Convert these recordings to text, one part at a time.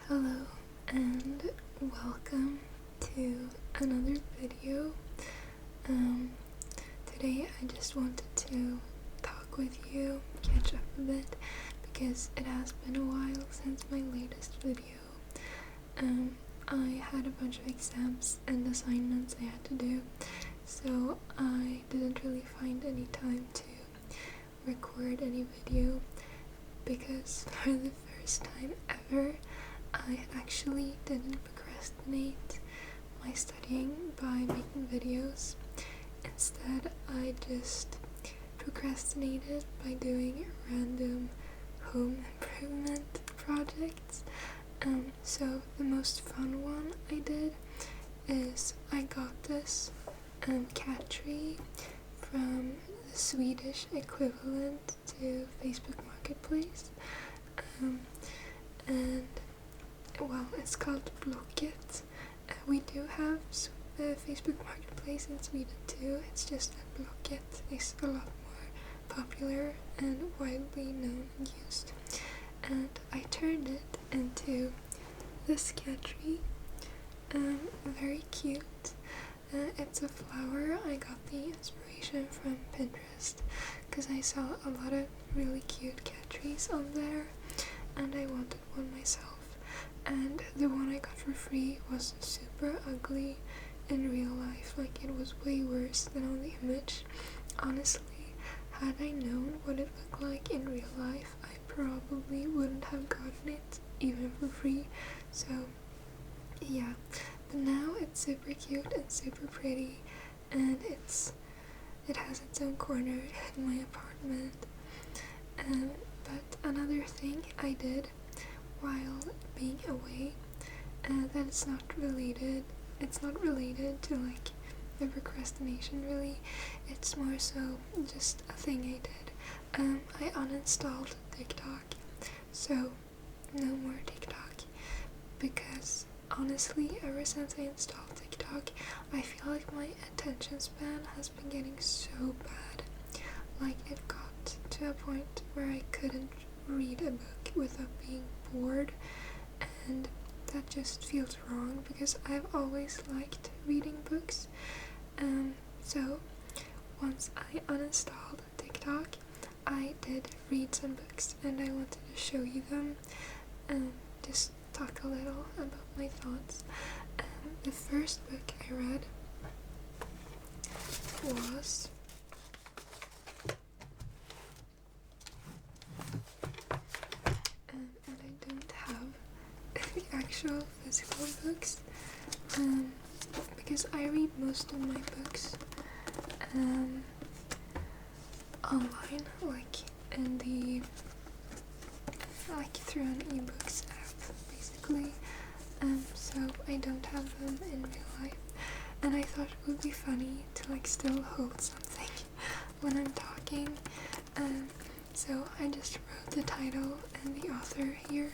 Hello and welcome to another video. Today I just wanted to talk with you, catch up a bit, because it has been a while since my latest video. I had a bunch of exams and assignments I had to do, so I didn't really find any time to record any video, because for the first time ever I actually didn't procrastinate my studying by making videos. Instead, I just procrastinated by doing random home improvement projects. So the most fun one I did is I got this cat tree from the Swedish equivalent to Facebook Marketplace, and well, it's called Blocket. We do have Facebook Marketplace in Sweden too. It's just that Blocket is a lot more popular and widely known and used. And I turned it into this cat tree. Very cute. It's a flower. I got the inspiration from Pinterest because I saw a lot of really cute cat trees on there, and I wanted one myself. And the one I got for free was super ugly in real life. Like, it was way worse than on the image. Honestly, had I known what it looked like in real life, I probably wouldn't have gotten it even for free. So yeah, but now it's super cute and super pretty, and it has its own corner in my apartment. But another thing I did while being away, that it's not related to like the procrastination really, it's more so just a thing I did. I uninstalled TikTok, so no more TikTok, because honestly ever since I installed TikTok I feel like my attention span has been getting so bad. Like, it got to a point where I couldn't read a book without being bored, and that just feels wrong because I've always liked reading books. So once I uninstalled TikTok, I did read some books and I wanted to show you them and just talk a little about my thoughts. The first book I read was the actual physical books, because I read most of my books online, like through an ebooks app basically, so I don't have them in real life, and I thought it would be funny to like still hold something when I'm talking, so I just wrote the title and the author here.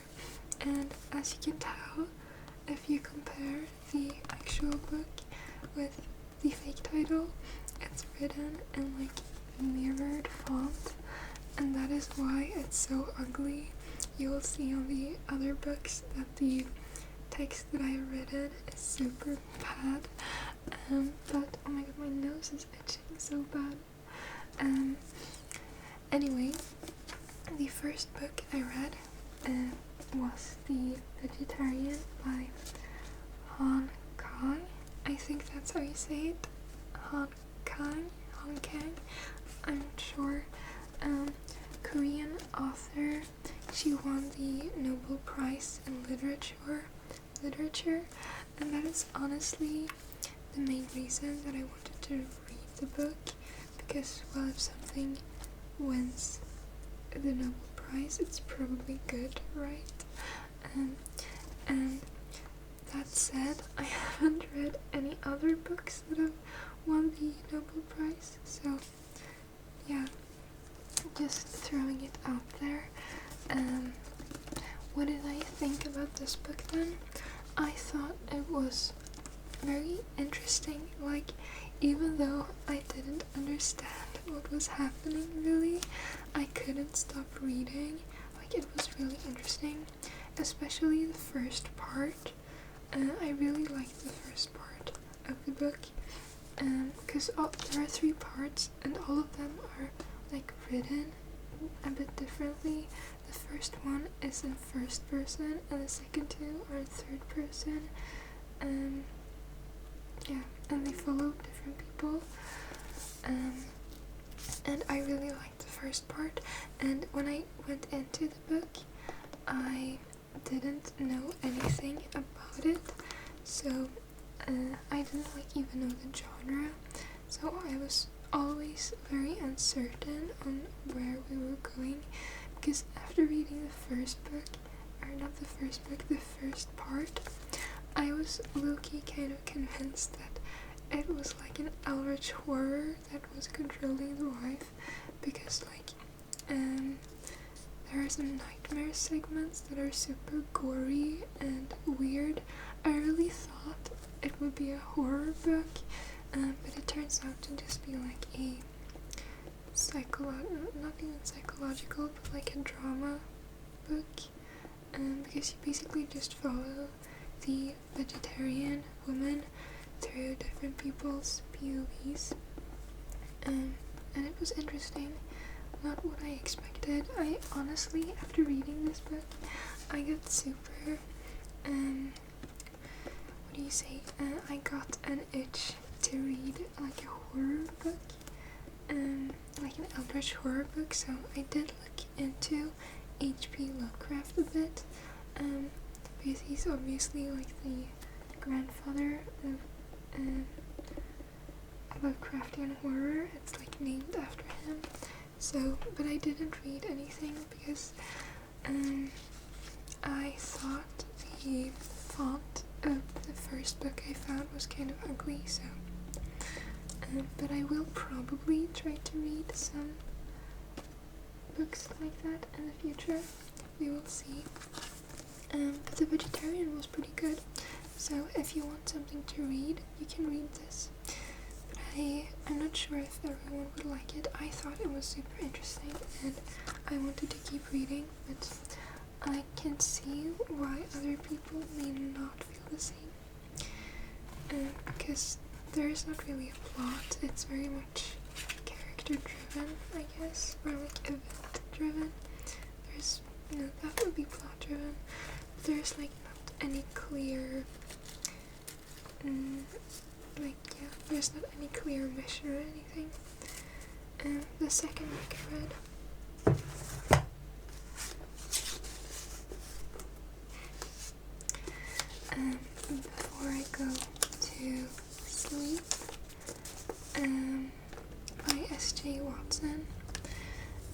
And as you can tell, if you compare the actual book with the fake title, it's written in like mirrored font, and that is why it's so ugly. You will see on the other books that the text that I've written is super bad, but oh my god, my nose is itching so bad. Anyway, the first book I read was The Vegetarian by Han-Kang. I think that's how you say it. Han-Kang? I'm not sure. Korean author. She won the Nobel Prize in literature, and that is honestly the main reason that I wanted to read the book, because, well, if something wins the Nobel Prize, it's probably good, right? And that said, I haven't read any other books that have won the Nobel Prize, so yeah, just throwing it out there. What did I think about this book then? I thought it was very interesting. Like, even though I didn't understand what was happening really, I couldn't stop reading. Like, it was really interesting. especially the first part. I really liked the first part of the book, because there are 3 parts and all of them are like written a bit differently. The first one is in first person and the second 2 are in third person. Yeah, and they follow different people. And I really liked the first part, and when I went into the book I didn't know anything about it, so I didn't even know the genre, so I was always very uncertain on where we were going, because after reading the first book, or not the first book, the first part, I was low-key kind of convinced that it was like an Eldritch horror that was controlling the wife, because there are some nightmare segments that are super gory and weird. I really thought it would be a horror book, but it turns out to just be like a not even psychological, but like a drama book, because you basically just follow the vegetarian woman through different people's POVs, and it was interesting, not what I expected. I honestly, after reading this book, I got super, I got an itch to read like a horror book, like an Eldritch horror book, so I did look into H.P. Lovecraft a bit, because he's obviously like the grandfather of Lovecraftian horror. It's like named after him. So, but I didn't read anything because I thought the font of the first book I found was kind of ugly, so but I will probably try to read some books like that in the future. We will see. But The Vegetarian was pretty good, so if you want something to read, you can read this. But I'm not sure if everyone would like it. I thought it was super interesting and I wanted to keep reading, but I can see why other people may not feel the same. Because there is not really a plot, it's very much character driven, I guess, or like event driven. No, that would be plot driven. There's like not any clear, there's not any clear mission or anything. The second book I read, before I go to sleep, by S.J. Watson,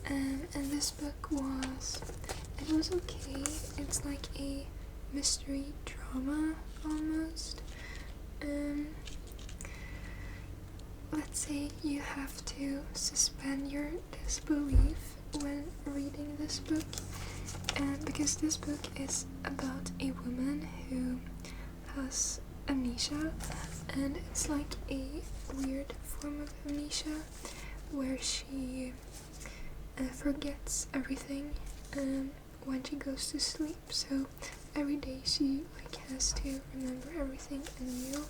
and this book was okay. It's like a mystery drama almost. Let's say you have to suspend your disbelief when reading this book, because this book is about a woman who has amnesia, and it's like a weird form of amnesia where she forgets everything when she goes to sleep, so every day she has to remember everything anew.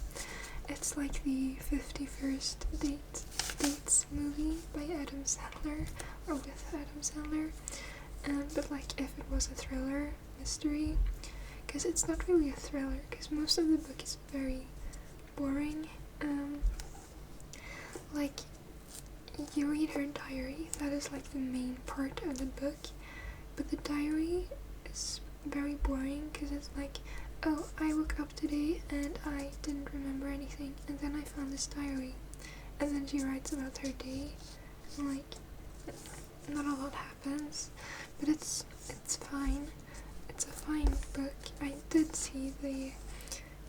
It's like the 51st Dates movie by Adam Sandler, or with Adam Sandler, but like if it was a thriller mystery, because it's not really a thriller, because most of the book is very boring. Like, you read her diary, that is like the main part of the book, but the diary is very boring because it's like, oh, I woke up today and I didn't remember anything, and then I found this diary, and then she writes about her day, and like, not a lot happens, but it's fine. It's a fine book. I did see the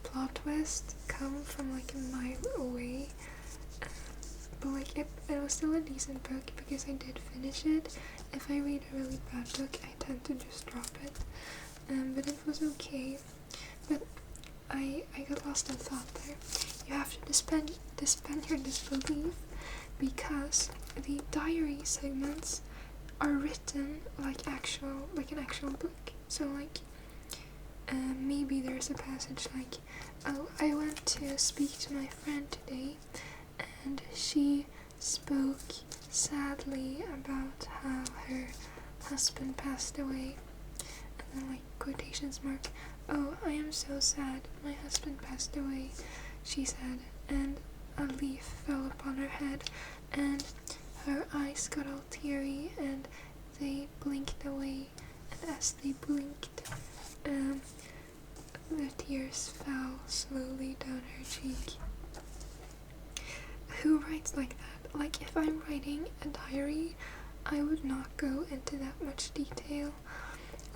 plot twist come from like a mile away, but like it was still a decent book because I did finish it. If I read a really bad book, I tend to just drop it, but it was okay. But I got lost in thought there. You have to suspend your disbelief because the diary segments are written like an actual book. So like there's a passage like, oh, I went to speak to my friend today, and she spoke sadly about how her husband passed away, and then like quotations mark, oh, I am so sad, my husband passed away, she said, and a leaf fell upon her head, and her eyes got all teary, and they blinked away, and as they blinked, the tears fell slowly down her cheek. Who writes like that? Like, if I'm writing a diary, I would not go into that much detail.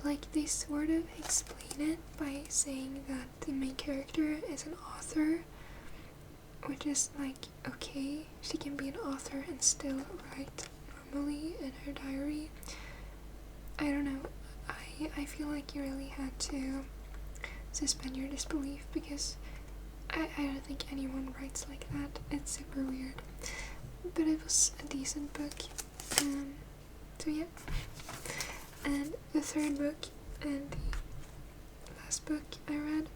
Like, they sort of explain it by saying that the main character is an author, which is like, okay, she can be an author and still write normally in her diary. I don't know, I feel like you really had to suspend your disbelief, because I don't think anyone writes like that. It's super weird. But it was a decent book. So yeah. And the third book and the last book I read,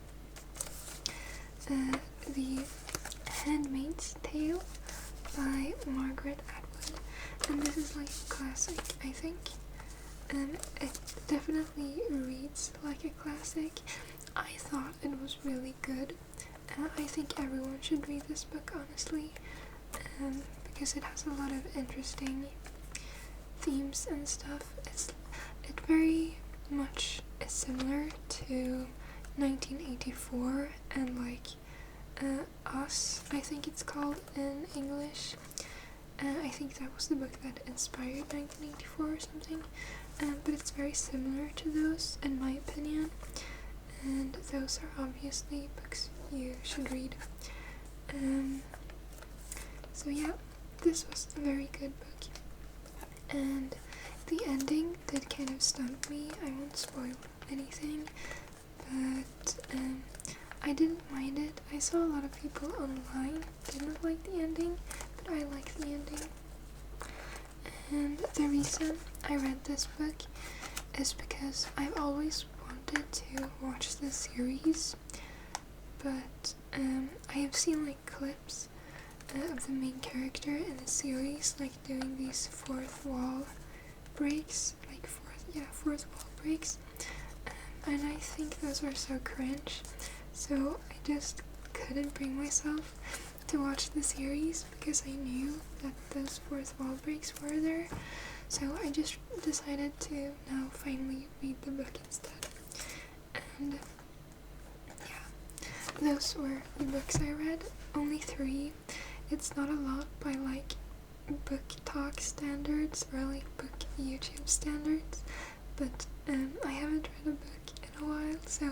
The Handmaid's Tale by Margaret Atwood. And this is like a classic, I think. It definitely reads like a classic. I thought it was really good. I think everyone should read this book, honestly, because it has a lot of interesting themes and stuff. It very much is similar to 1984 and like Us, I think it's called in English. I think that was the book that inspired 1984 or something. But it's very similar to those, in my opinion. And those are obviously books you should read. So yeah, this was a very good book. And the ending did kind of stump me. I won't spoil anything, but I didn't mind it. I saw a lot of people online didn't like the ending, but I like the ending. And the reason I read this book is because I've always wanted to watch the series, but I have seen like clips of the main character in the series like doing these fourth wall breaks, like fourth wall breaks, and I think those are so cringe, so I just couldn't bring myself to watch the series because I knew that those fourth wall breaks were there. So I just decided to now finally read the book instead. And yeah, those were the books I read. Only 3. It's not a lot by like book talk standards or like book YouTube standards, but I haven't read a book in a while, so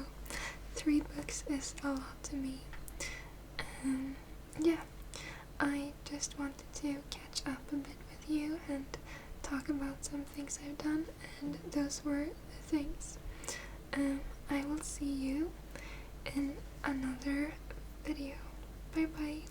3 books is a lot to me. Yeah, I just wanted to catch up a bit with you and talk about some things I've done, and those were the things. I will see you in another video. Bye bye.